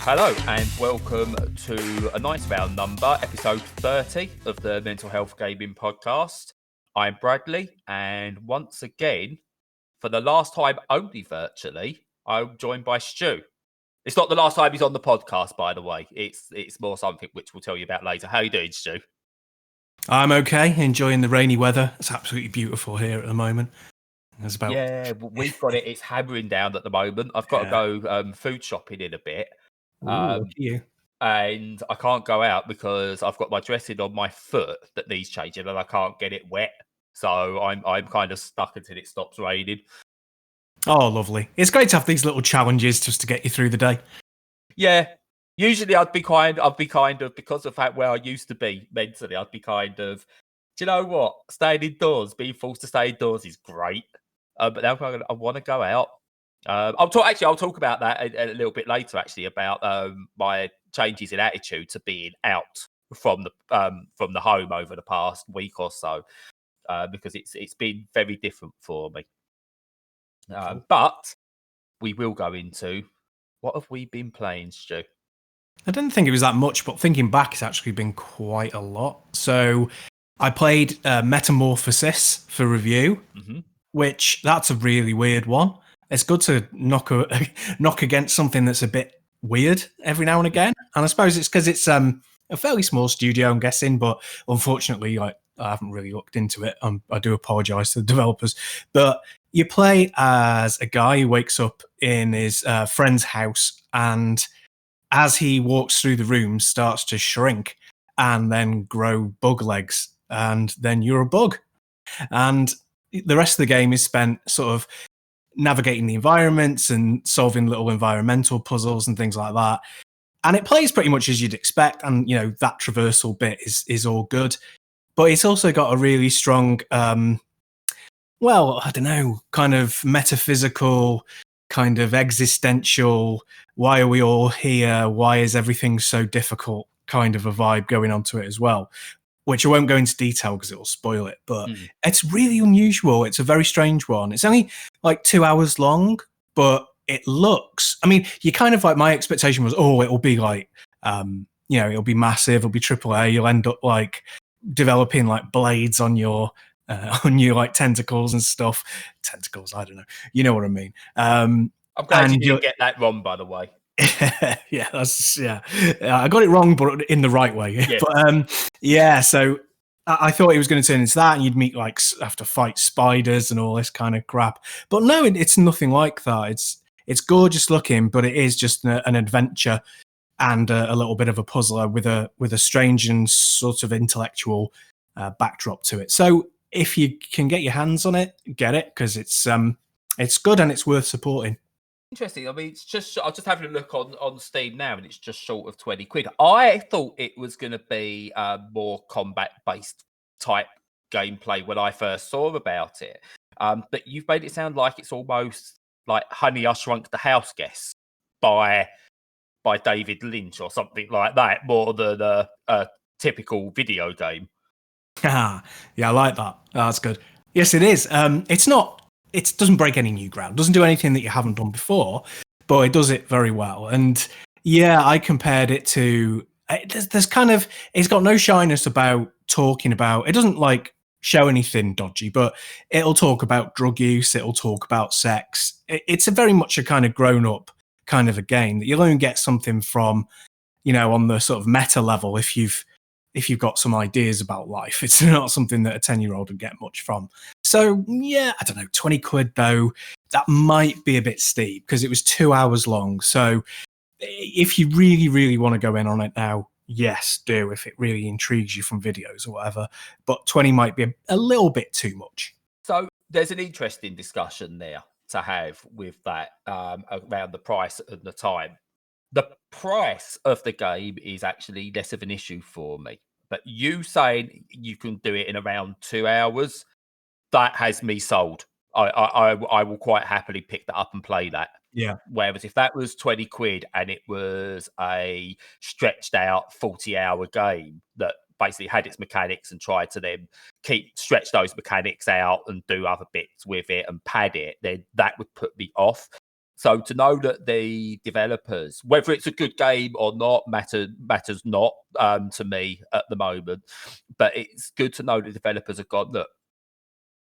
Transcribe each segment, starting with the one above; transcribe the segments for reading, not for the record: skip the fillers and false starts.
Hello and welcome to a nice round number, episode 30 of the Mental Health Gaming Podcast. I'm Bradley, and once again, for the last time only virtually, I'm joined by Stu. It's not the last time he's on the podcast, by the way. It's more something which we'll tell you about later. How are you doing, Stu? I'm okay, enjoying the rainy weather. It's absolutely beautiful here at the moment. Yeah, we've got it. It's hammering down at the moment. I've got to go food shopping in a bit. Ooh, look at you. And I can't go out because I've got my dressing on my foot that needs changing and I can't get it wet. So I'm kind of stuck until it stops raining. Oh, lovely. It's great to have these little challenges just to get you through the day. Yeah. Usually I'd be kind of, because of where I used to be mentally, I'd be kind of, do you know what? Staying indoors, being forced to stay indoors is great. But now I want to go out. I'll talk about that a little bit later, actually, about my changes in attitude to being out from the home over the past week or so, because it's been very different for me. Cool. But we will go into what have we been playing, Stu? I didn't think it was that much, but thinking back, it's actually been quite a lot. So I played Metamorphosis for review, which that's a really weird one. It's good to knock against something that's a bit weird every now and again. And I suppose it's because it's a fairly small studio, I'm guessing, but unfortunately, I haven't really looked into it. I do apologise to the developers. But you play as a guy who wakes up in his friend's house, and as he walks through the room, starts to shrink and then grow bug legs, and then you're a bug. And the rest of the game is spent sort of navigating the environments and solving little environmental puzzles and things like that. And it plays pretty much as you'd expect, and that traversal bit is all good. But it's also got a really strong, kind of metaphysical, kind of existential, why are we all here? Why is everything so difficult? Kind of a vibe going on to it as well, which I won't go into detail because it will spoil it. But it's really unusual. It's a very strange one. It's only like 2 hours long, but it looks, you kind of like, my expectation was, it'll be like, it'll be massive. It'll be AAA. You'll end up like developing like blades on your like tentacles and stuff. Tentacles, I don't know. You know what I mean. I'm glad you didn't get that wrong, by the way. Yeah, I got it wrong, but in the right way. Yeah. But so I thought it was going to turn into that, and you'd meet have to fight spiders and all this kind of crap. But no, it's nothing like that. It's gorgeous looking, but it is just an adventure and a little bit of a puzzler with a strange and sort of intellectual backdrop to it. So if you can get your hands on it, get it, because it's good and it's worth supporting. Interesting. It's just, I was just having a look on Steam now, and it's just short of 20 quid. I thought it was going to be more combat-based type gameplay when I first saw about it. But you've made it sound like it's almost like Honey, I Shrunk the House Guest by David Lynch or something like that, more than a typical video game. Yeah, I like that. That's good. Yes, it is. It's not. It doesn't break any new ground. It doesn't do anything that you haven't done before, but it does it very well. And yeah, I compared it to. There's kind of. It's got no shyness about talking about. It doesn't like show anything dodgy, but it'll talk about drug use. It'll talk about sex. It's a very much a kind of grown up kind of a game that you'll only get something from, on the sort of meta level if you've got some ideas about life. It's not something that a 10-year-old would get much from. So, yeah, I don't know, 20 quid though, that might be a bit steep because it was 2 hours long. So if you really, really want to go in on it now, yes, do, if it really intrigues you from videos or whatever. But 20 might be a little bit too much. So there's an interesting discussion there to have with that around the price and the time. The price of the game is actually less of an issue for me. But you saying you can do it in around 2 hours, that has me sold. I will quite happily pick that up and play that. Yeah. Whereas if that was 20 quid and it was a stretched out 40-hour game that basically had its mechanics and tried to then stretch those mechanics out and do other bits with it and pad it, then that would put me off. So to know that the developers, whether it's a good game or not, matters not to me at the moment. But it's good to know the developers have gone, look,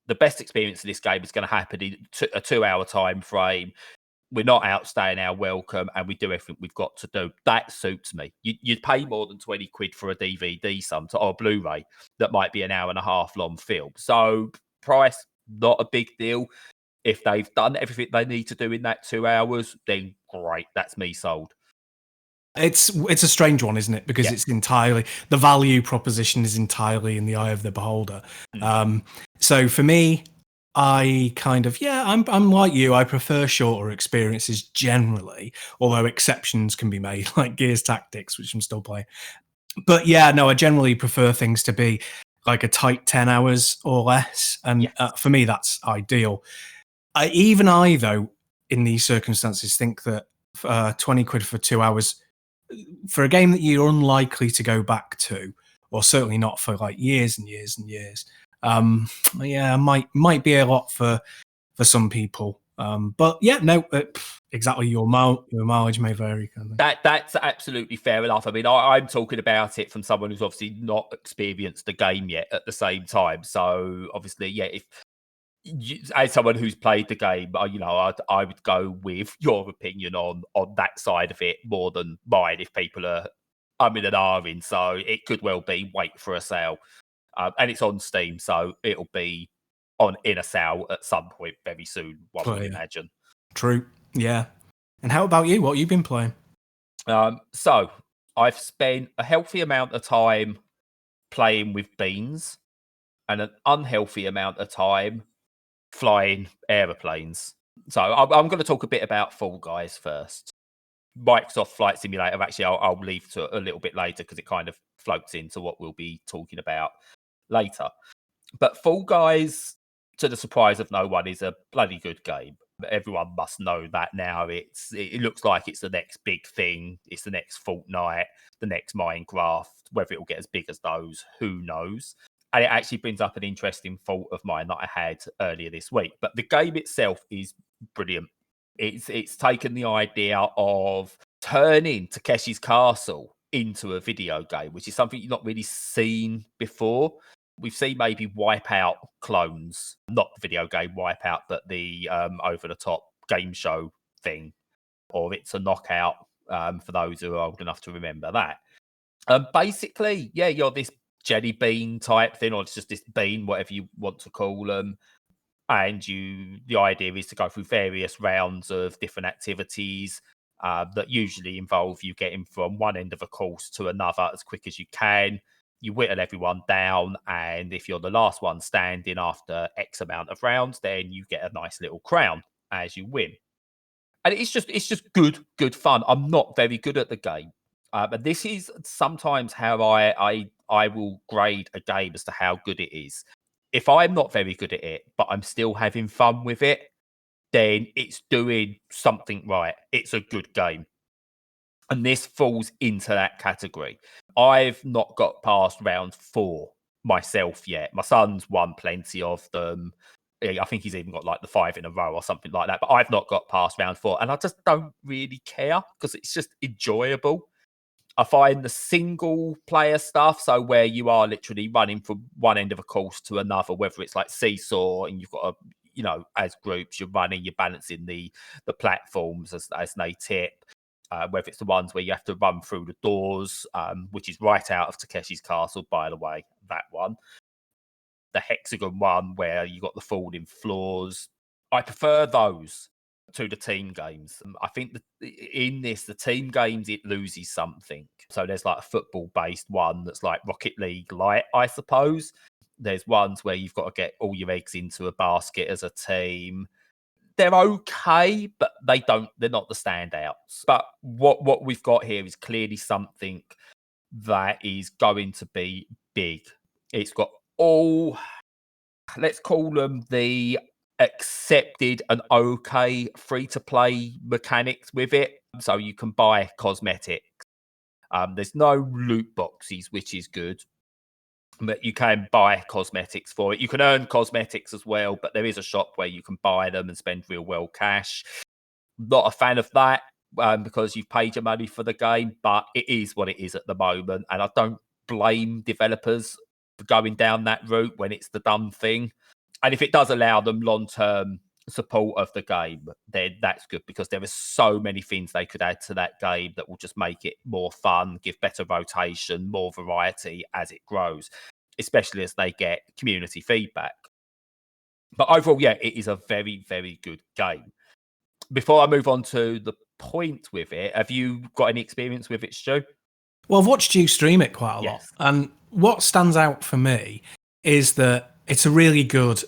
the best experience of this game is going to happen in a 2-hour time frame. We're not outstaying our welcome, and we do everything we've got to do. That suits me. You'd pay more than 20 quid for a DVD or a Blu-ray that might be an hour and a half long film. So price, not a big deal. If they've done everything they need to do in that 2 hours, then great. That's me sold. It's a strange one, isn't it? Because it's entirely, the value proposition is entirely in the eye of the beholder. So for me, I kind of, I'm like you. I prefer shorter experiences generally, although exceptions can be made, like Gears Tactics, which I'm still playing. But yeah, no, I generally prefer things to be like a tight 10 hours or less. And for me, that's ideal. I, though, in these circumstances, think that 20 quid for 2 hours for a game that you're unlikely to go back to, or certainly not for like years and years and years, might be a lot for some people. But yeah, no, exactly. Your mileage may vary. Kind of. That's absolutely fair enough. I mean, I'm talking about it from someone who's obviously not experienced the game yet at the same time. So obviously, if as someone who's played the game, I would go with your opinion on that side of it more than mine. If people are in and ahhing, so it could well be wait for a sale, and it's on Steam, so it'll be in a sale at some point very soon. One would imagine. True. Yeah. And how about you? What have you been playing? So I've spent a healthy amount of time playing with beans, and an unhealthy amount of time flying aeroplanes. So I'm going to talk a bit about Fall Guys first. Microsoft Flight Simulator, actually, I'll leave to a little bit later because it kind of floats into what we'll be talking about later. But Fall Guys, to the surprise of no one, is a bloody good game. Everyone must know that now. It looks like it's the next big thing. It's the next Fortnite, the next Minecraft. Whether it will get as big as those, who knows? And it actually brings up an interesting thought of mine that I had earlier this week. But the game itself is brilliant. It's taken the idea of turning Takeshi's Castle into a video game, which is something you've not really seen before. We've seen maybe Wipeout clones, not the video game Wipeout, but the over-the-top game show thing, or It's a Knockout, for those who are old enough to remember that. Basically, you're this jelly bean type thing, or it's just this bean, whatever you want to call them. And the idea is to go through various rounds of different activities that usually involve you getting from one end of a course to another as quick as you can. You whittle everyone down, and if you're the last one standing after X amount of rounds, then you get a nice little crown as you win. And it's just good fun. I'm not very good at the game, but this is sometimes how I will grade a game as to how good it is. If I'm not very good at it, but I'm still having fun with it, then it's doing something right. It's a good game. And this falls into that category. I've not got past round 4 myself yet. My son's won plenty of them. I think he's even got like the 5 in a row or something like that. But I've not got past round 4. And I just don't really care because it's just enjoyable. I find the single player stuff, so where you are literally running from one end of a course to another, whether it's like seesaw and you've got as groups, you're running, you're balancing the platforms as they tip. Whether it's the ones where you have to run through the doors, which is right out of Takeshi's Castle, by the way, that one. The hexagon one where you got the falling floors. I prefer those to the team games. I think that in this, the team games, it loses something. So there's like a football-based one that's like Rocket League light, I suppose. There's ones where you've got to get all your eggs into a basket as a team. They're okay, but they're not the standouts. But what we've got here is clearly something that is going to be big. It's got all, let's call them the accepted and okay free-to-play mechanics with it. So you can buy cosmetics. There's no loot boxes, which is good. But you can buy cosmetics for it. You can earn cosmetics as well, but there is a shop where you can buy them and spend real world cash. Not a fan of that because you've paid your money for the game, but it is what it is at the moment. And I don't blame developers for going down that route when it's the done thing. And if it does allow them long-term support of the game, then that's good because there are so many things they could add to that game that will just make it more fun, give better rotation, more variety as it grows, especially as they get community feedback. But overall, yeah, it is a very, very good game. Before I move on to the point with it, have you got any experience with it, Stu? Well, I've watched you stream it quite a lot. Yes. And what stands out for me is that it's a really good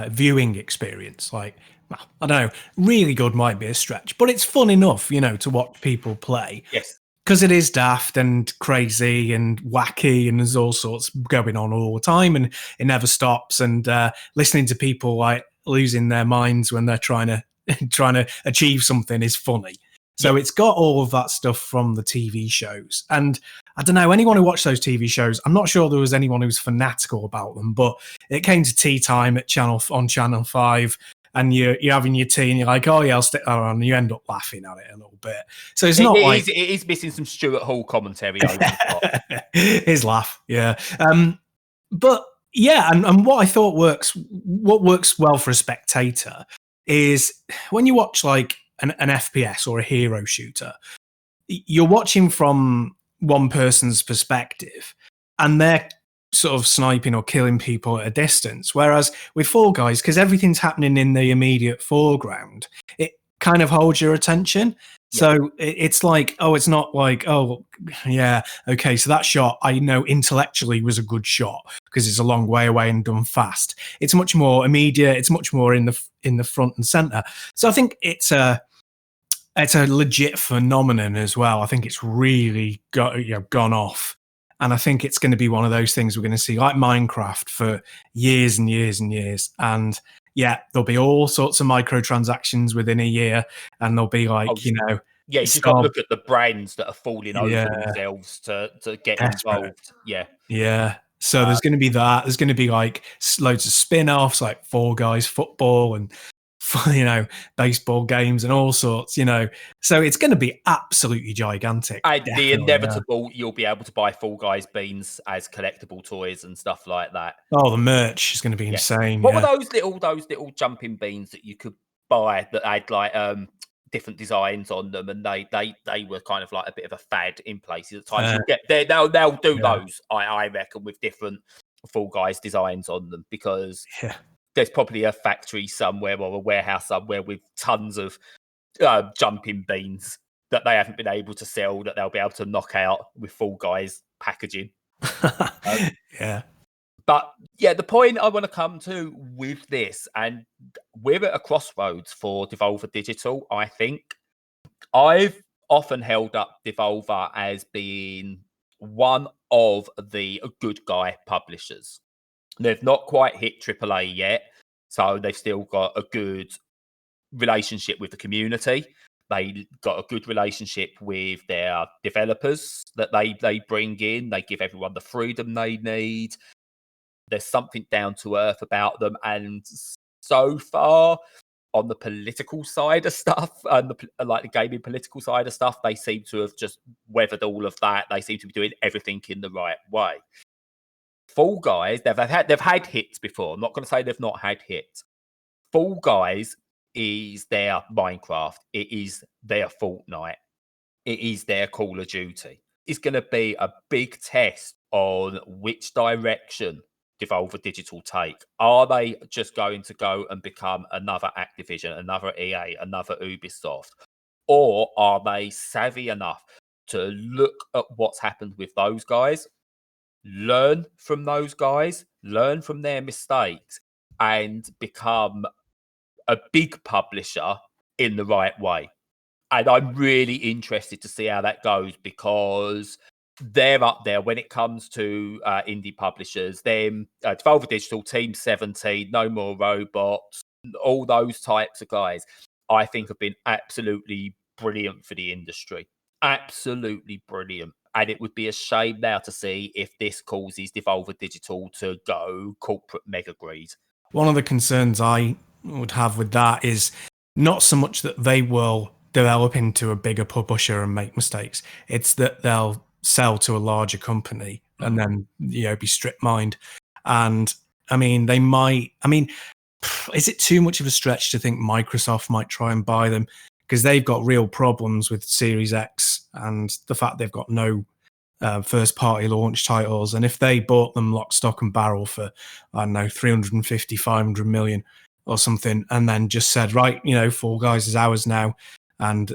viewing experience. Like, well, I don't know, really good might be a stretch, but it's fun enough, you know, to watch people play. Yes. Because it is daft and crazy and wacky, and there's all sorts going on all the time, and it never stops. And listening to people like losing their minds when they're trying to achieve something is funny. So it's got all of that stuff from the TV shows. And I don't know, anyone who watched those TV shows, I'm not sure there was anyone who was fanatical about them, but it came to tea time at on Channel 5, and you're having your tea and you're like, oh yeah, I'll stick that on, and you end up laughing at it a little bit. So it's not it is missing some Stuart Hall commentary over the top. His laugh, yeah. But yeah, and what I thought what works well for a spectator is when you watch like an FPS or a hero shooter, you're watching from one person's perspective, and they're sort of sniping or killing people at a distance. Whereas with Fall Guys, because everything's happening in the immediate foreground, it kind of holds your attention. Yeah. So it's like, oh, it's not like, oh, yeah, okay, so that shot I know intellectually was a good shot because it's a long way away and done fast. It's much more immediate. It's much more in the front and center. So I think it's a legit phenomenon as well. I think it's really gone off. And I think it's going to be one of those things we're going to see like Minecraft for years and years and years. And yeah, there'll be all sorts of microtransactions within a year, and there'll be like, yeah, you just got to look at the brands that are falling over themselves to get involved. Yeah. So there's going to be that. There's going to be like loads of spin-offs, like Fall Guys football and baseball games and all sorts, so it's going to be absolutely gigantic. And the inevitable, you'll be able to buy Fall Guys beans as collectible toys and stuff like that. Oh, the merch is going to be insane. What were those little jumping beans that you could buy that had like different designs on them, and they were kind of like a bit of a fad in places at times. They'll do those, I reckon, with different Fall Guys designs on them, because there's probably a factory somewhere or a warehouse somewhere with tons of jumping beans that they haven't been able to sell that they'll be able to knock out with Fall Guys packaging. But yeah, the point I want to come to with this, and we're at a crossroads for Devolver Digital, I think. I've often held up Devolver as being one of the good guy publishers. They've not quite hit AAA yet, so they've still got a good relationship with the community. They got a good relationship with their developers that they bring in. They give everyone the freedom they need. There's something down to earth about them. And so far, on the political side of stuff, and the gaming political side of stuff, they seem to have just weathered all of that. They seem to be doing everything in the right way. Fall Guys, they've had hits before. I'm not going to say they've not had hits. Fall Guys is their Minecraft. It is their Fortnite. It is their Call of Duty. It's going to be a big test on which direction Devolver Digital take. Are they just going to go and become another Activision, another EA, another Ubisoft? Or are they savvy enough to look at what's happened with those guys, learn from those guys, learn from their mistakes, and become a big publisher in the right way? And I'm really interested to see how that goes, because they're up there when it comes to indie publishers. Them, Devolver Digital, Team 17, No More Robots, all those types of guys, I think have been absolutely brilliant for the industry. Absolutely brilliant. And it would be a shame now to see if this causes Devolver Digital to go corporate mega greed. One of the concerns I would have with that is not so much that they will develop into a bigger publisher and make mistakes. It's that they'll sell to a larger company and then, be strict mined. And I mean, they might, is it too much of a stretch to think Microsoft might try and buy them? Because they've got real problems with Series X and the fact they've got no first party launch titles. And if they bought them lock, stock and barrel for, I don't know, 350, 500 million or something, and then just said, right, Fall Guys is ours now. And,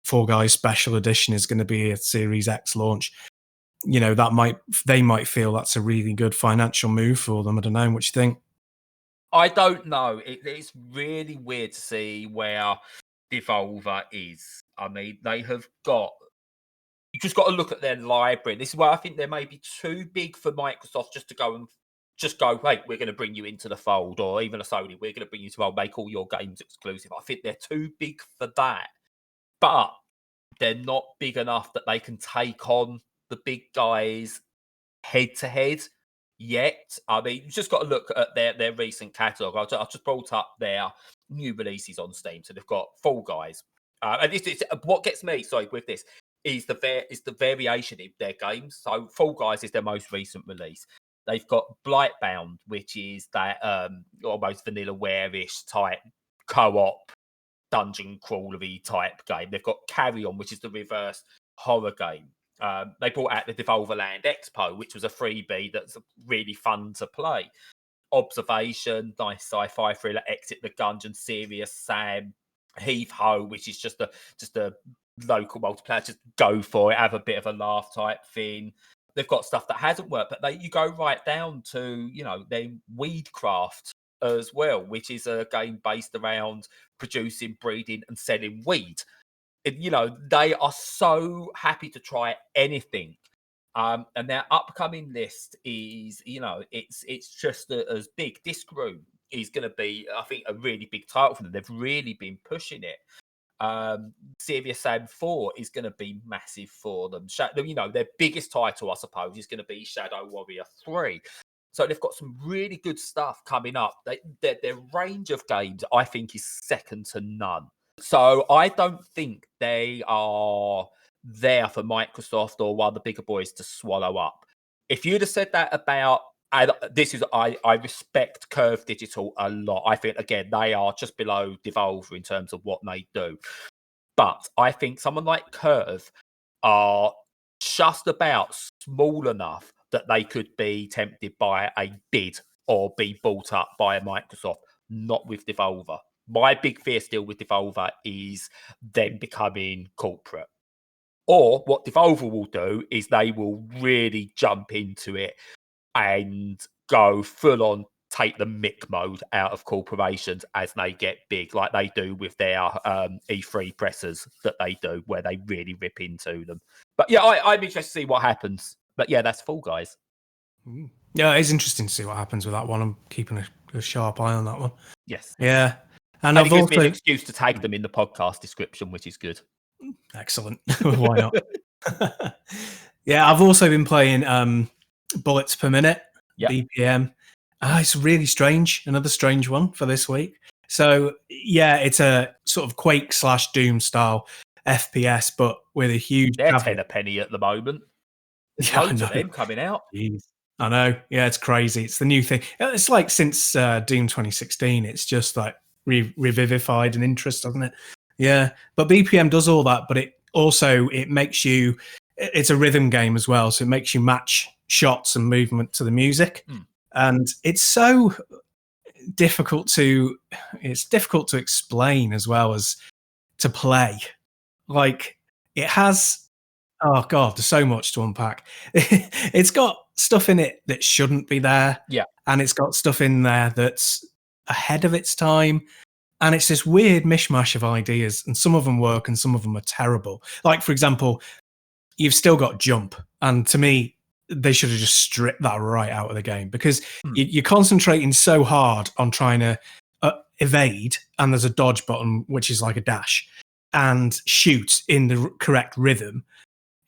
Fall Guys Special Edition is going to be a Series X launch. They might feel that's a really good financial move for them. I don't know. What you think? I don't know. It's really weird to see where Devolver is. I mean, they have got. You just got to look at their library. This is why I think they may be too big for Microsoft just to go, hey, we're going to bring you into the fold, or even a Sony, we're going to bring you to the fold, make all your games exclusive. I think they're too big for that. But they're not big enough that they can take on the big guys head to head yet. I mean, you've just got to look at their recent catalogue. I've just brought up their new releases on Steam. So they've got Fall Guys. And what gets me, with this, is the variation in their games. So Fall Guys is their most recent release. They've got Blightbound, which is that almost vanillaware-ish type co-op dungeon crawlery type game. They've got Carry On, which is the reverse horror game. They brought out the Devolver Land Expo, which was a freebie that's really fun to play. Observation, nice sci-fi thriller. Exit the Gungeon, Serious Sam, Heave Ho, which is just a local multiplayer. Just go for it, have a bit of a laugh type thing. They've got stuff that hasn't worked, but you go right down to their Weedcraft as well, which is a game based around producing, breeding, and selling weed. They are so happy to try anything. And their upcoming list is, it's just as big. Disc Room is going to be, I think, a really big title for them. They've really been pushing it. Serious Sam 4 is going to be massive for them. Their biggest title, I suppose, is going to be Shadow Warrior 3. So they've got some really good stuff coming up. Their range of games, I think, is second to none. So I don't think they are there for Microsoft or one of the bigger boys to swallow up. If you'd have said that about, I respect Curve Digital a lot. I think, again, they are just below Devolver in terms of what they do. But I think someone like Curve are just about small enough that they could be tempted by a bid or be bought up by a Microsoft, not with Devolver. My big fear still with Devolver is them becoming corporate. Or what Devolver will do is they will really jump into it and go full on, take the Mick mode out of corporations as they get big, like they do with their E3 pressers that they do, where they really rip into them. But yeah, I'm interested to see what happens. But yeah, that's Fall Guys. Yeah, it's interesting to see what happens with that one. I'm keeping a sharp eye on that one. Yes. Yeah. And it gives me an excuse to tag them in the podcast description, which is good. Excellent. Why not? Yeah, I've also been playing Bullets Per Minute, BPM. It's really strange. Another strange one for this week. So, yeah, it's a sort of Quake / Doom style FPS, but with a huge... They're 10 a penny at the moment. There's loads of them coming out. Jeez. I know. Yeah, it's crazy. It's the new thing. It's like since Doom 2016, it's just like revivified an interest, doesn't it? Yeah. But BPM does all that, but it makes you... It's a rhythm game as well, so it makes you match shots and movement to the music. And it's so difficult to explain as well as to play. Like, it has... Oh God, there's so much to unpack. It's got stuff in it that shouldn't be there. Yeah. And it's got stuff in there that's ahead of its time. And it's this weird mishmash of ideas. And some of them work and some of them are terrible. Like, for example, you've still got jump. And to me, they should have just stripped that right out of the game, because you're concentrating so hard on trying to evade. And there's a dodge button, which is like a dash, and shoot in the correct rhythm.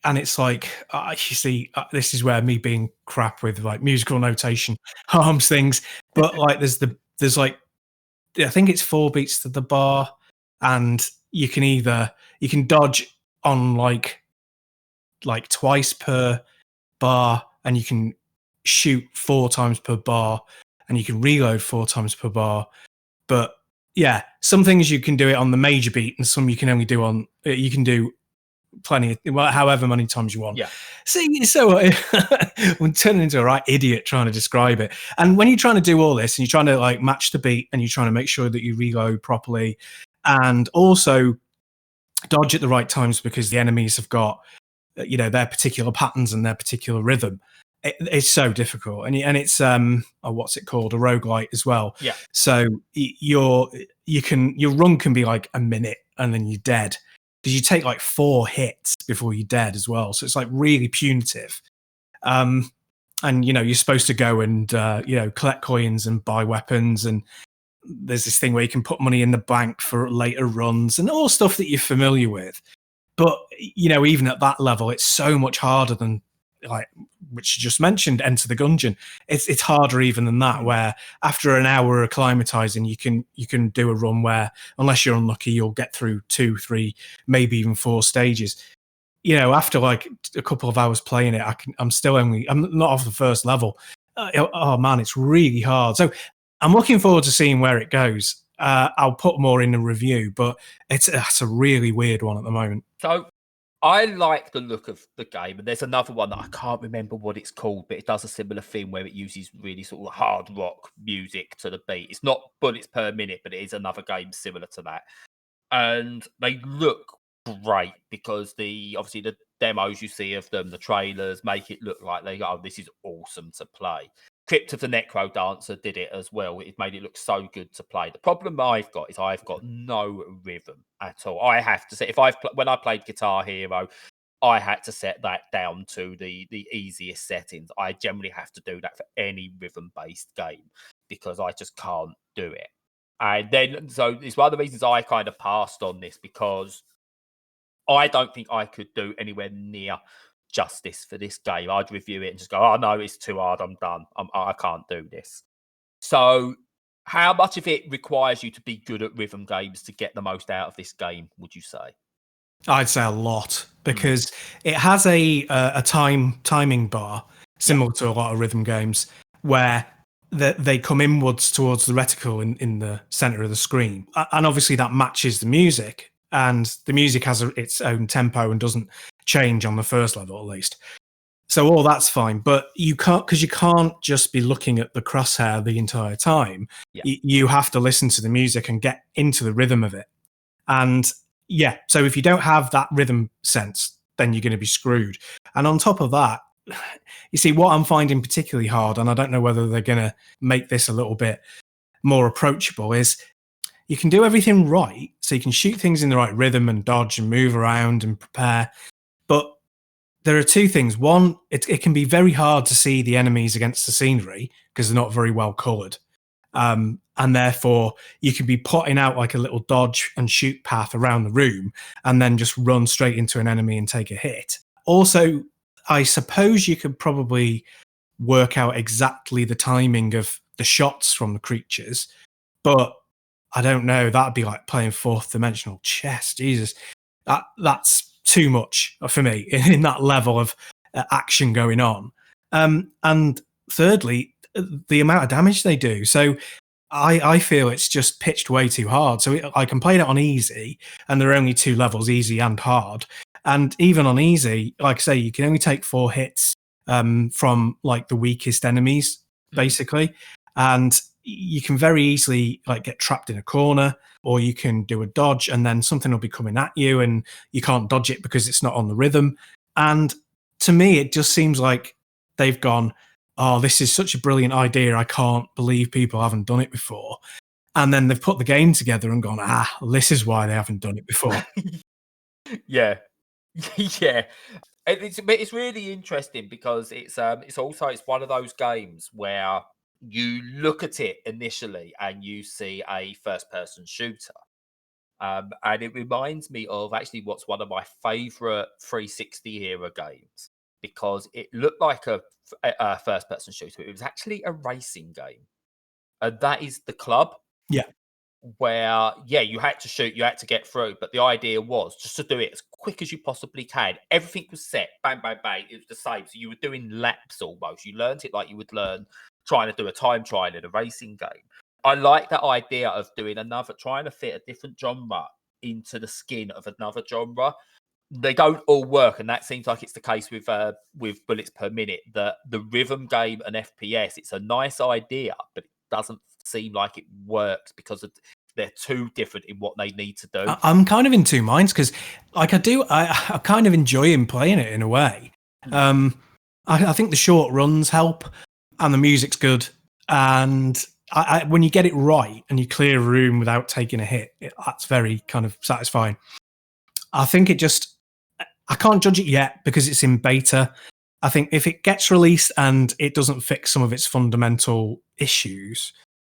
And it's like, you see, this is where me being crap with like musical notation harms things. But like, there's like, I think it's 4 beats to the bar. and you can dodge on like twice per bar, and you can shoot 4 times per bar, and you can reload 4 times per bar. But yeah, some things you can do it on the major beat, and some you can only do on you can do plenty of, however many times you want. Yeah. See, so I'm turning into a right idiot trying to describe it. And when you're trying to do all this and you're trying to like match the beat and you're trying to make sure that you reload properly and also dodge at the right times because the enemies have got their particular patterns and their particular rhythm, it's so difficult. And it's what's it called, a roguelite as well. Yeah. So your run can be like a minute and then you're dead, because you take like 4 hits before you're dead as well. So it's like really punitive. And you're supposed to go and collect coins and buy weapons, and there's this thing where you can put money in the bank for later runs and all stuff that you're familiar with. But even at that level, it's so much harder than, like, which you just mentioned, Enter the Gungeon. It's harder even than that, where after an hour of acclimatizing, you can do a run where, unless you're unlucky, you'll get through 2, 3, maybe even 4 stages. After like a couple of hours playing it, I'm not off the first level. Oh man, it's really hard. So I'm looking forward to seeing where it goes. I'll put more in the review, but it's a really weird one at the moment. So I like the look of the game, and there's another one that I can't remember what it's called, but it does a similar thing where it uses really sort of hard rock music to the beat. It's not bullets per minute, but it is another game similar to that. And they look great because obviously the demos you see of them, the trailers, make it look like this is awesome to play. Crypt of the Necro Dancer did it as well. It made it look so good to play. The problem I've got is I've got no rhythm at all. I have to say, when I played Guitar Hero, I had to set that down to the easiest settings. I generally have to do that for any rhythm-based game because I just can't do it. And then, so it's one of the reasons I kind of passed on this, because I don't think I could do anywhere near justice for this game. I'd review it and just go, oh no, it's too hard, I'm done. I can't do this. So how much of it requires you to be good at rhythm games to get the most out of this game, would you say? I'd say a lot, because it has a timing bar similar to a lot of rhythm games, where they come inwards towards the reticle in the center of the screen, and obviously that matches the music, and the music has its own tempo and doesn't change on the first level, at least. So all that's fine, but you can't just be looking at the crosshair the entire time. Yeah. You have to listen to the music and get into the rhythm of it. And yeah, so if you don't have that rhythm sense, then you're going to be screwed. And on top of that, you see, what I'm finding particularly hard, and I don't know whether they're going to make this a little bit more approachable, is you can do everything right. So you can shoot things in the right rhythm and dodge and move around and prepare. But there are 2 things. One, it can be very hard to see the enemies against the scenery because they're not very well coloured. And therefore, you can be plotting out like a little dodge and shoot path around the room and then just run straight into an enemy and take a hit. Also, I suppose you could probably work out exactly the timing of the shots from the creatures, but I don't know. That'd be like playing 4th dimensional chess. Jesus, that's too much for me in that level of action going on. And thirdly, the amount of damage they do. So I feel it's just pitched way too hard. So I can play it on easy, and there are only 2 levels, easy and hard. And even on easy, like I say, you can only take 4 hits from like the weakest enemies, basically. And you can very easily like get trapped in a corner, or you can do a dodge and then something will be coming at you and you can't dodge it because it's not on the rhythm. And to me, it just seems like they've gone, oh, this is such a brilliant idea. I can't believe people haven't done it before. And then they've put the game together and gone, this is why they haven't done it before. Yeah. Yeah. It's really interesting because it's one of those games where you look at it initially and you see a first person shooter. And it reminds me of actually what's one of my favorite 360 era games, because it looked like a first person shooter. It was actually a racing game. And that is The Club. Yeah. where, yeah, you had to shoot, you had to get through, but the idea was just to do it as quick as you possibly can. Everything was set, bang, bang, bang. It was the same. So you were doing laps almost. You learned it like you would learn trying to do a time trial in a racing game. I like that idea of trying to fit a different genre into the skin of another genre. They don't all work, and that seems like it's the case with bullets per minute. The rhythm game and FPS, it's a nice idea, but it doesn't seem like it works because they're too different in what they need to do. I'm kind of in two minds because, like, I kind of enjoy him playing it in a way. I think the short runs help, and the music's good, and when you get it right and you clear a room without taking a hit, that's very kind of satisfying. I think I can't judge it yet because it's in beta. I think if it gets released and it doesn't fix some of its fundamental issues,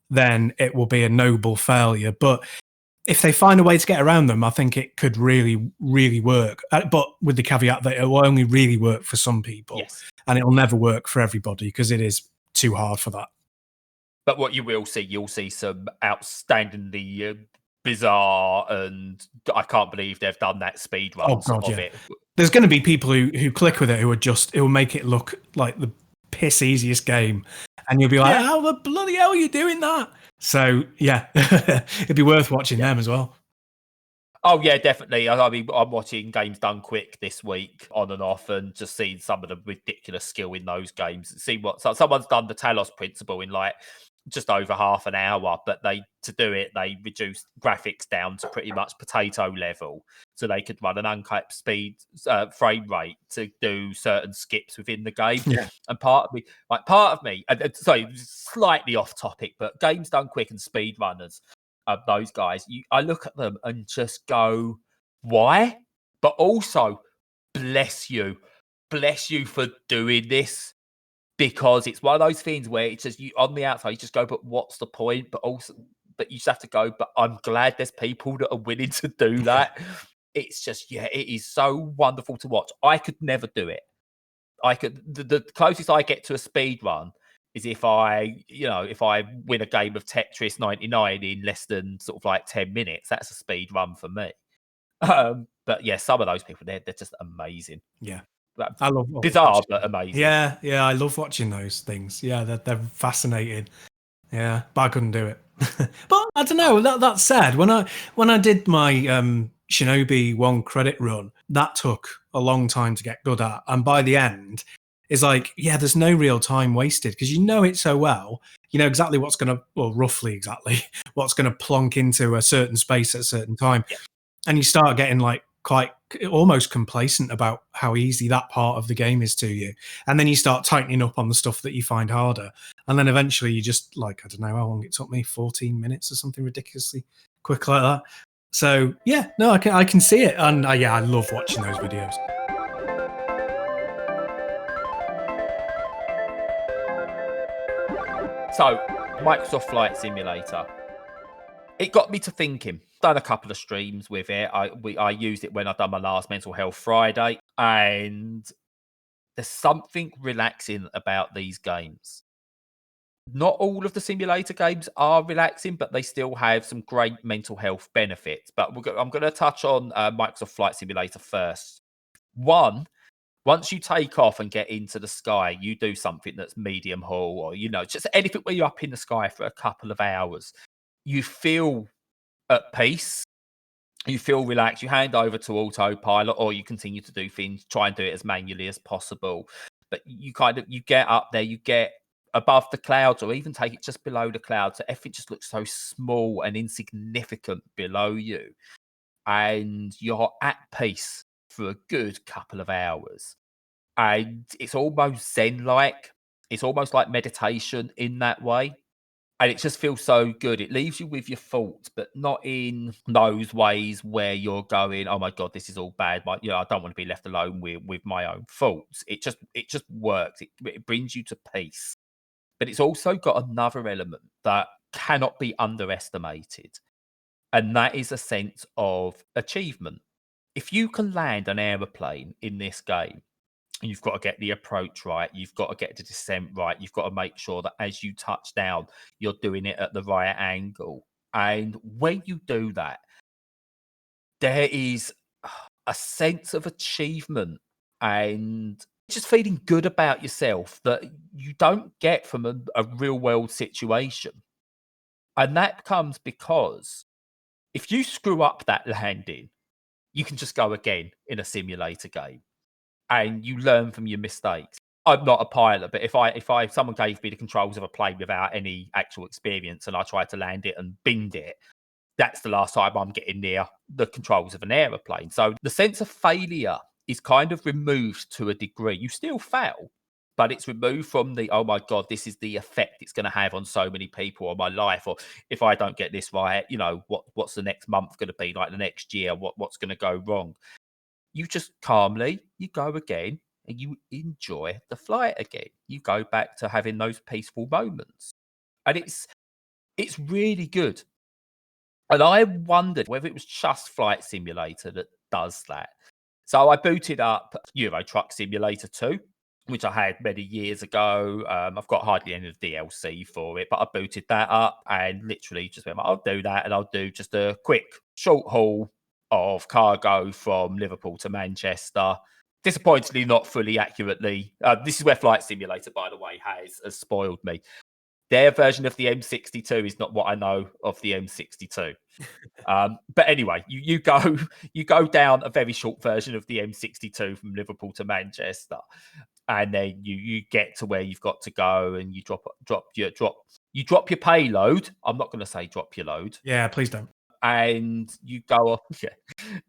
then it will be a noble failure. But if they find a way to get around them, I think it could really, really work. But with the caveat that it will only really work for some people, and it'll never work for everybody because it is too hard for that. But what you'll see some outstandingly bizarre, and I can't believe they've done that speed runs of it. There's going to be people who click with it who will make it look like the piss easiest game, and you'll be like, "How the bloody hell are you doing that?" So yeah, it'd be worth watching them as well. Oh yeah, definitely. I mean, I'm watching games done quick this week on and off, and just seeing some of the ridiculous skill in those games. See someone's done the Talos principle in like just over half an hour, but they reduced graphics down to pretty much potato level, so they could run an uncapped speed frame rate to do certain skips within the game. Yeah. And part of me, sorry, slightly off topic, but games done quick and speed runners, those guys, I look at them and just go, why? But also, bless you for doing this. Because it's one of those things where it's just you on the outside, you just go, but what's the point? But you just have to go, but I'm glad there's people that are willing to do that. It's just, it is so wonderful to watch. I could never do it. The closest I get to a speed run is if I win a game of Tetris 99 in less than sort of like 10 minutes. That's a speed run for me. But yeah, some of those people, they're just amazing. Yeah. I love bizarre but amazing. Yeah, I love watching those things. Yeah, they're fascinating. Yeah, but I couldn't do it. But I don't know. That said, when I did my Shinobi 1 credit run, that took a long time to get good at, and by the end, it's like, there's no real time wasted because you know it so well. You know exactly roughly exactly what's going to plonk into a certain space at a certain time, and you start getting like quite almost complacent about how easy that part of the game is to you, and then you start tightening up on the stuff that you find harder, and then eventually you just like, I don't know how long it took me, 14 minutes or something ridiculously quick like that. So I can see it, and I love watching those videos. So Microsoft Flight Simulator, it got me to thinking. Done a couple of streams with it. I used it when I done my last Mental Health Friday, and there's something relaxing about these games. Not all of the simulator games are relaxing, but they still have some great mental health benefits. But I'm going to touch on Microsoft Flight Simulator first. Once you take off and get into the sky, you do something that's medium haul, or just anything where you're up in the sky for a couple of hours. You feel at peace, you feel relaxed, you hand over to autopilot, or you continue to do things, try and do it as manually as possible. But you get up there, you get above the clouds, or even take it just below the clouds, so everything just looks so small and insignificant below you, and you're at peace for a good couple of hours. And it's almost zen-like. It's almost like meditation in that way. And it just feels so good. It leaves you with your thoughts, but not in those ways where you're going, oh my God, this is all bad. I don't want to be left alone with my own thoughts. It just works. It brings you to peace. But it's also got another element that cannot be underestimated. And that is a sense of achievement. If you can land an aeroplane in this game, you've got to get the approach right. You've got to get the descent right. You've got to make sure that as you touch down, you're doing it at the right angle. And when you do that, there is a sense of achievement and just feeling good about yourself that you don't get from a real world situation. And that comes because if you screw up that landing, you can just go again in a simulator game and you learn from your mistakes. I'm not a pilot, but if someone gave me the controls of a plane without any actual experience and I tried to land it and binned it, that's the last time I'm getting near the controls of an aeroplane. So the sense of failure is kind of removed to a degree. You still fail, but it's removed from the, oh my God, this is the effect it's going to have on so many people or my life. Or if I don't get this right, what's the next month going to be like, the next year? What's going to go wrong? You just calmly, you go again and you enjoy the flight again. You go back to having those peaceful moments. And it's really good. And I wondered whether it was just Flight Simulator that does that. So I booted up Euro Truck Simulator 2, which I had many years ago. I've got hardly any of the DLC for it, but I booted that up and literally just went, I'll do that. And I'll do just a quick short haul of cargo from Liverpool to Manchester. Disappointingly, not fully accurately. This is where Flight Simulator, by the way, has spoiled me. Their version of the M62 is not what I know of the M62. But anyway, you go down a very short version of the M62 from Liverpool to Manchester, and then you get to where you've got to go, and you drop your payload. I'm not going to say drop your load. Yeah, please don't. And you go off,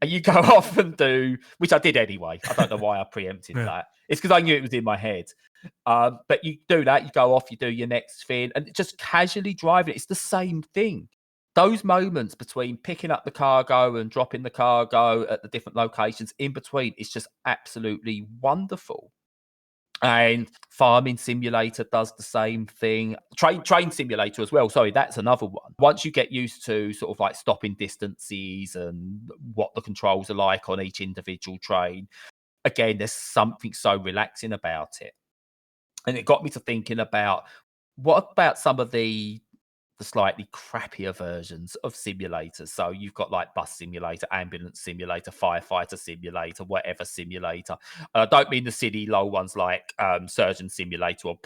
and you go off and do, which I did anyway. I don't know why I preempted that. It's because I knew it was in my head. But you do that, you go off, you do your next thing, and just casually driving. It's the same thing. Those moments between picking up the cargo and dropping the cargo at the different locations in between, it's just absolutely wonderful. And Farming Simulator does the same thing. Train Simulator as well. Sorry, that's another one. Once you get used to sort of like stopping distances and what the controls are like on each individual train, again, there's something so relaxing about it. And it got me to thinking about, what about some of the slightly crappier versions of simulators? So you've got like Bus Simulator, Ambulance Simulator, Firefighter Simulator, whatever simulator. I don't mean the silly low ones like Surgeon Simulator or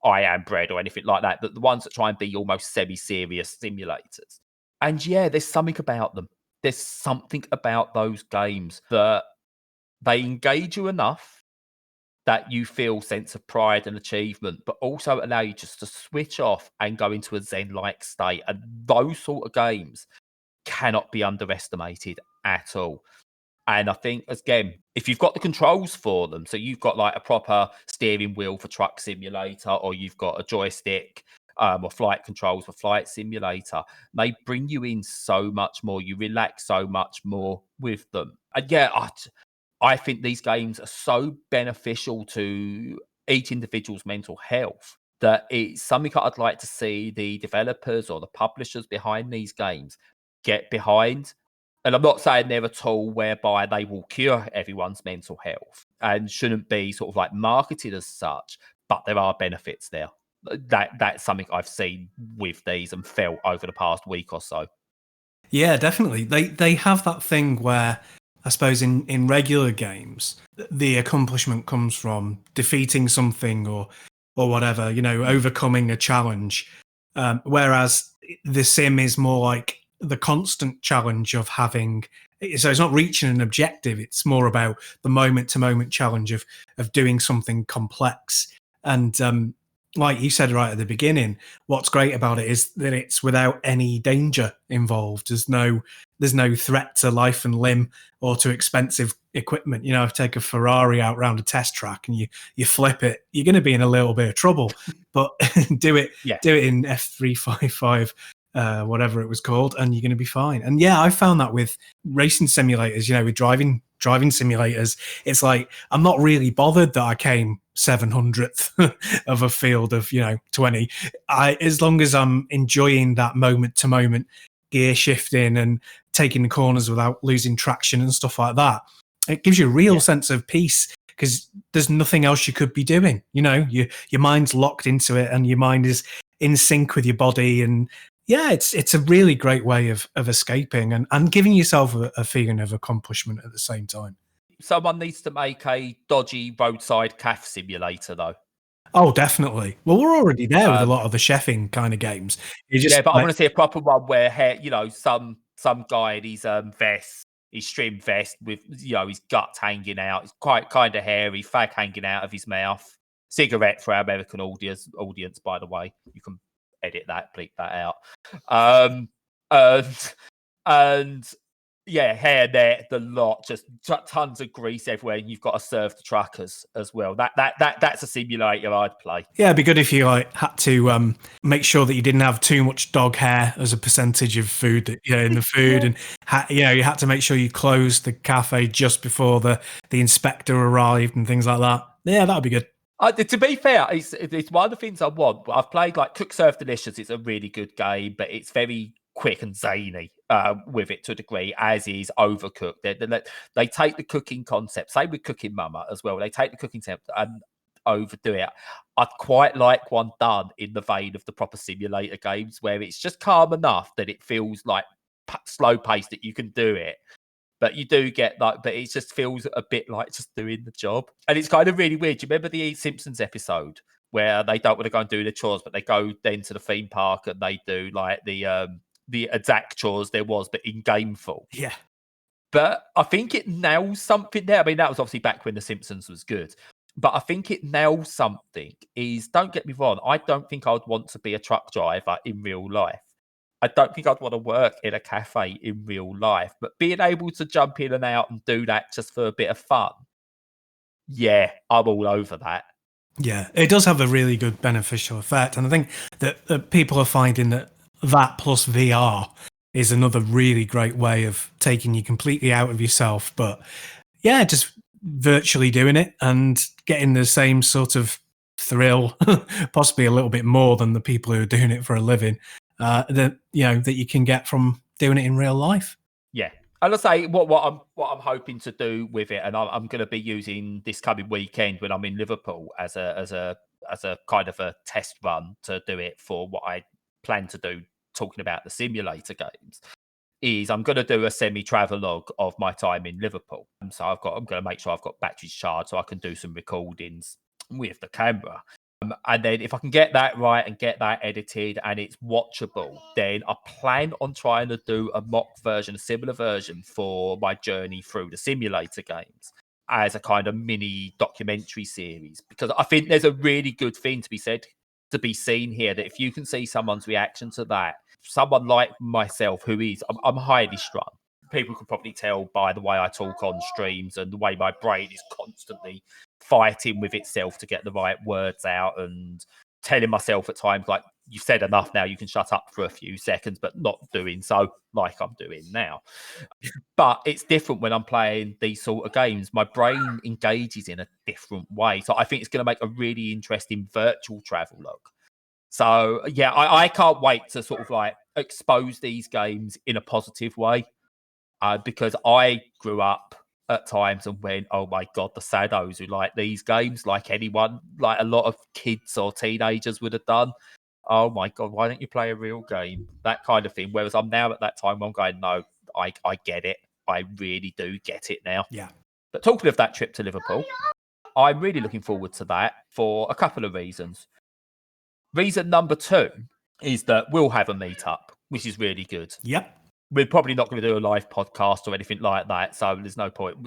I Am Bread or anything like that, but the ones that try and be almost semi-serious simulators. And yeah, there's something about them. There's something about those games that they engage you enough that you feel sense of pride and achievement, but also allow you just to switch off and go into a zen-like state. And those sort of games cannot be underestimated at all. And I think, again, if you've got the controls for them, so you've got like a proper steering wheel for Truck Simulator, or you've got a joystick or flight controls for Flight Simulator, they bring you in so much more. You relax so much more with them. And yeah, I think these games are so beneficial to each individual's mental health that it's something I'd like to see the developers or the publishers behind these games get behind. And I'm not saying they're a tool whereby they will cure everyone's mental health and shouldn't be sort of like marketed as such, but there are benefits there. That's something I've seen with these and felt over the past week or so. Yeah, definitely. They have that thing where, I suppose in regular games, the accomplishment comes from defeating something or whatever, overcoming a challenge. Whereas the sim is more like the constant challenge of having. So it's not reaching an objective. It's more about the moment to moment challenge of doing something complex. And like you said right at the beginning, what's great about it is that it's without any danger involved. There's no threat to life and limb or to expensive equipment. If you take a Ferrari out around a test track and you flip it, you're going to be in a little bit of trouble. But do it in F355, whatever it was called, and you're going to be fine. And yeah, I found that with racing simulators, with driving simulators, it's like I'm not really bothered that I came 700th of a field of 20. As long as I'm enjoying that moment to moment gear shifting and taking the corners without losing traction and stuff like that, it gives you a real sense of peace, because there's nothing else you could be doing. Your mind's locked into it and your mind is in sync with your body, and yeah, it's a really great way of escaping and giving yourself a feeling of accomplishment at the same time. Someone needs to make a dodgy roadside calf simulator, though. Oh, definitely. Well, we're already there with a lot of the chefing kind of games. You just Yeah, but I like, want to see a proper one where some guy in his vest, his trim vest with his guts hanging out. It's quite kind of hairy, fag hanging out of his mouth. Cigarette for our American audience. By the way, you can edit that, bleep that out. And and yeah, hair there, the lot, just tons of grease everywhere. And you've got to serve the truckers as well. That's a simulator I'd play. yeah, it'd be good if you like had to make sure that you didn't have too much dog hair as a percentage of food that in the food, and you had to make sure you closed the cafe just before the inspector arrived and things like that. Yeah, that'd be good. To be fair, it's one of the things I want. I've played like Cook Serve Delicious. It's a really good game, but it's very quick and zany with it to a degree, as is Overcooked. They take the cooking concept, same with Cooking Mama as well. They take the cooking concept and overdo it. I'd quite like one done in the vein of the proper simulator games, where it's just calm enough that it feels like slow paced, that you can do it. But you do get but it just feels a bit like just doing the job. And it's kind of really weird. Do you remember the Simpsons episode where they don't want to go and do the chores, but they go then to the theme park and they do like the exact chores there was, but in gameful? Yeah. But I think it nails something there. I mean, that was obviously back when The Simpsons was good. But I think it nails something. Don't get me wrong, I don't think I would want to be a truck driver in real life. I don't think I'd want to work in a cafe in real life, but being able to jump in and out and do that just for a bit of fun, yeah, I'm all over that. Yeah, it does have a really good beneficial effect. And I think that people are finding that plus VR is another really great way of taking you completely out of yourself. But yeah, just virtually doing it and getting the same sort of thrill, possibly a little bit more than the people who are doing it for a living, that you can get from doing it in real life. Yeah. And I say what I'm hoping to do with it, and I'm going to be using this coming weekend when I'm in Liverpool as a kind of a test run to do it for what I plan to do, talking about the simulator games, is I'm going to do a semi-travelogue of my time in Liverpool. So I'm going to make sure I've got batteries charged so I can do some recordings with the camera. And then if I can get that right and get that edited and it's watchable, then I plan on trying to do a mock version, a similar version for my journey through the simulator games as a kind of mini documentary series. Because I think there's a really good thing to be seen here, that if you can see someone's reaction to that, someone like myself I'm highly strung. People could probably tell by the way I talk on streams and the way my brain is constantly fighting with itself to get the right words out and telling myself at times, like, you've said enough now, you can shut up for a few seconds, but not doing so like I'm doing now. But it's different when I'm playing these sort of games. My brain engages in a different way. So I think it's going to make a really interesting virtual travelogue. So yeah, I can't wait to sort of like expose these games in a positive way. Because I grew up at times and went, oh my God, the saddos who like these games, like anyone, like a lot of kids or teenagers would have done. Oh my God, why don't you play a real game? That kind of thing. Whereas I'm now at that time, I'm going, no, I get it. I really do get it now. Yeah. But talking of that trip to Liverpool, I'm really looking forward to that for a couple of reasons. Reason number 2 is that we'll have a meetup, which is really good. Yep. We're probably not going to do a live podcast or anything like that, so there's no point.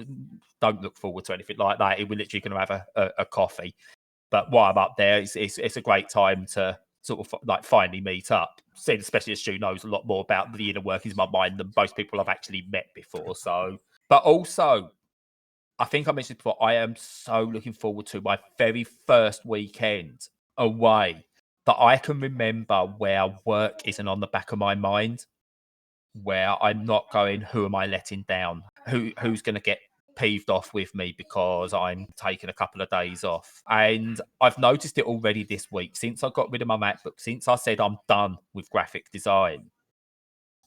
Don't look forward to anything like that. We're literally going to have a coffee. But while I'm up there, it's a great time to sort of like finally meet up. Especially as Stu knows a lot more about the inner workings of my mind than most people I've actually met before. So, but also, I think I mentioned before, I am so looking forward to my very first weekend away, that I can remember where work isn't on the back of my mind, where I'm not going, who am I letting down? Who's going to get peeved off with me because I'm taking a couple of days off? And I've noticed it already this week, since I got rid of my MacBook, since I said I'm done with graphic design.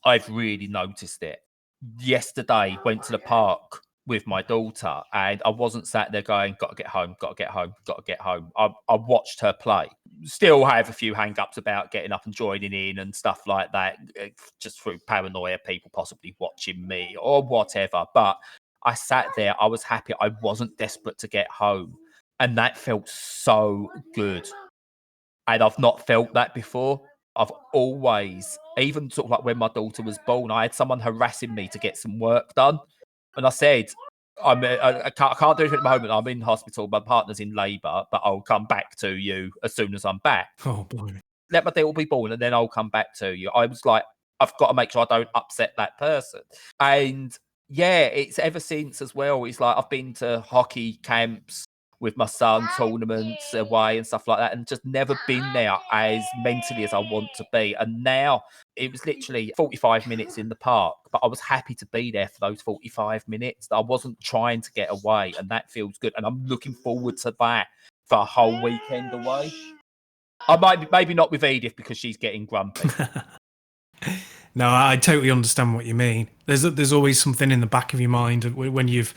I've really noticed it. Yesterday, went to the park with my daughter, and I wasn't sat there going, got to get home, got to get home, got to get home. I watched her play. Still have a few hang-ups about getting up and joining in and stuff like that, just through paranoia, people possibly watching me or whatever. But I sat there, I was happy. I wasn't desperate to get home. And that felt so good. And I've not felt that before. I've always, even sort of like when my daughter was born, I had someone harassing me to get some work done. And I said, I can't do it at the moment. I'm in hospital. My partner's in labour, but I'll come back to you as soon as I'm back. Oh, blimey. Let my daughter be born and then I'll come back to you. I was like, I've got to make sure I don't upset that person. And yeah, it's ever since as well. It's like I've been to hockey camps with my son, tournaments away and stuff like that, and just never been there as mentally as I want to be. And now it was literally 45 minutes in the park, but I was happy to be there for those 45 minutes. I wasn't trying to get away, and that feels good. And I'm looking forward to that for a whole weekend away. I might maybe not with Edith because she's getting grumpy. No, I totally understand what you mean. There's always something in the back of your mind when you've,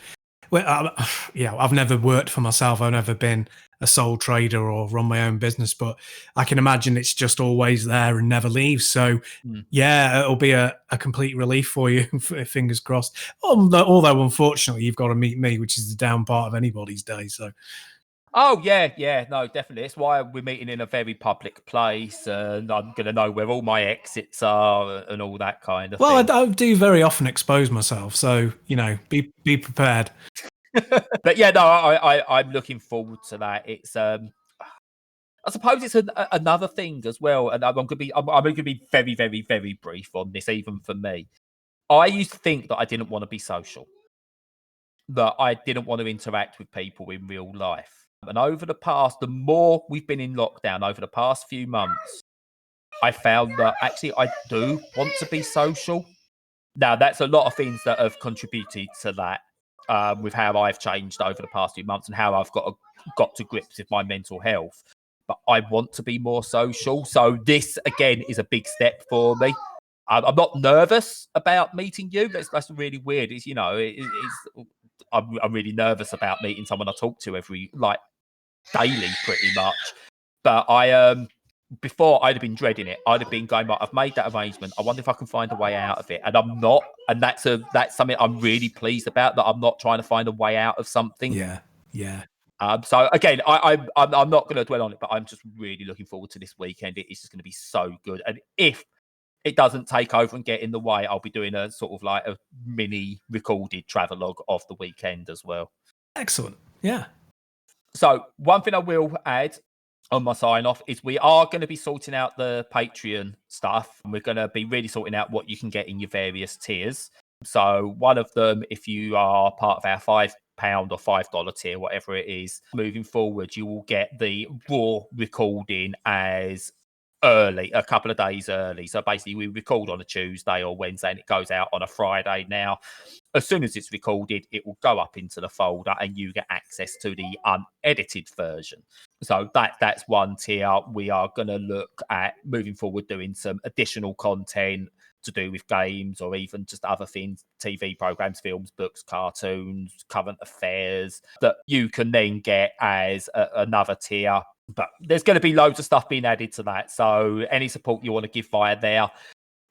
I've never worked for myself. I've never been a sole trader or run my own business, but I can imagine it's just always there and never leaves. So yeah, it'll be a complete relief for you. Fingers crossed. Although unfortunately, you've got to meet me, which is the down part of anybody's day. So. Oh, yeah, no, definitely. That's why we're meeting in a very public place, and I'm going to know where all my exits are and all that kind of thing. Well, I do very often expose myself, so, be prepared. But yeah, no, I'm looking forward to that. It's, I suppose it's another thing as well, and I'm going to be very, very, very brief on this, even for me. I used to think that I didn't want to be social, that I didn't want to interact with people in real life. And the more we've been in lockdown over the past few months, I found that actually I do want to be social. Now, that's a lot of things that have contributed to that, with how I've changed over the past few months and how I've got to grips with my mental health. But I want to be more social. So this, again, is a big step for me. I'm not nervous about meeting you. That's really weird. I'm really nervous about meeting someone I talk to daily, pretty much. But before I'd have been dreading it. I'd have been going, right, I've made that arrangement. I wonder if I can find a way out of it. And I'm not. And that's something I'm really pleased about, that I'm not trying to find a way out of something. Yeah. So again, I'm not going to dwell on it, but I'm just really looking forward to this weekend. It's just going to be so good. And if it doesn't take over and get in the way, I'll be doing a sort of like a mini recorded travelogue of the weekend as well. Excellent. Yeah. So one thing I will add on my sign off is we are going to be sorting out the Patreon stuff, and we're going to be really sorting out what you can get in your various tiers. So one of them, if you are part of our £5 or $5 tier, whatever it is, moving forward, you will get the raw recording as early, a couple of days early. So basically we record on a Tuesday or Wednesday and it goes out on a Friday. Now, as soon as it's recorded, it will go up into the folder and you get access to the unedited version. So that's one tier. We are going to look at moving forward doing some additional content to do with games or even just other things, TV programs, films, books, cartoons, current affairs, that you can then get as another tier. But there's going to be loads of stuff being added to that. So any support you want to give via there,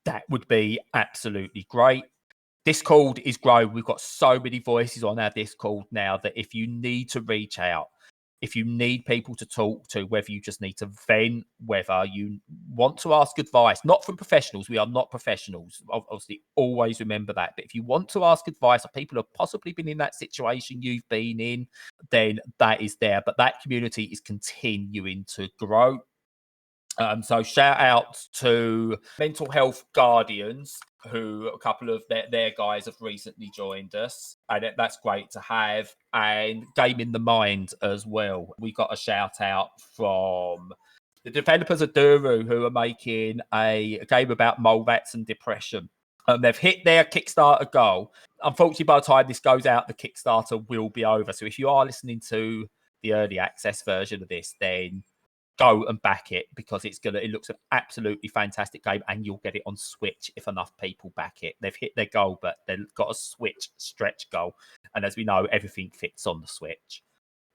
that would be absolutely great. Discord is growing. We've got so many voices on our Discord now that if you need to reach out, if you need people to talk to, whether you just need to vent, whether you want to ask advice, not from professionals, we are not professionals. Obviously, always remember that. But if you want to ask advice or people have possibly been in that situation you've been in, then that is there. But that community is continuing to grow. So shout out to Mental Health Guardians, who a couple of their guys have recently joined us, and that's great to have. And Game in the Mind as well. We got a shout out from the developers of Duru, who are making a game about mole rats and depression. They've hit their Kickstarter goal. Unfortunately, by the time this goes out, the Kickstarter will be over. So if you are listening to the early access version of this, then go and back it, because it looks an absolutely fantastic game, and you'll get it on Switch if enough people back it. They've hit their goal, but they've got a Switch stretch goal, And as we know, everything fits on the Switch.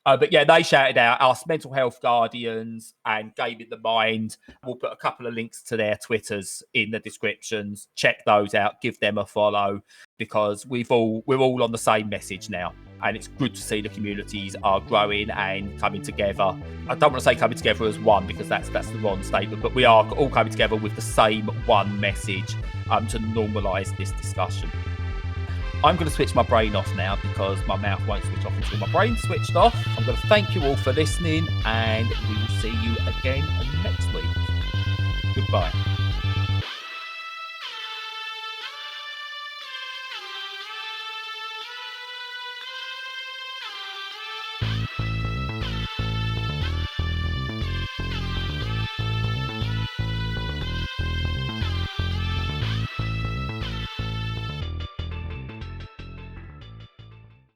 But yeah, they shouted out us mental health guardians and Gaming the Mind. We'll put a couple of links to their Twitters in the descriptions. Check those out. Give them a follow because we're all on the same message now. And it's good to see the communities are growing and coming together. I don't want to say coming together as one because that's the wrong statement, but we are all coming together with the same one message to normalise this discussion. I'm going to switch my brain off now because my mouth won't switch off until my brain's switched off. I'm going to thank you all for listening and we will see you again next week. Goodbye.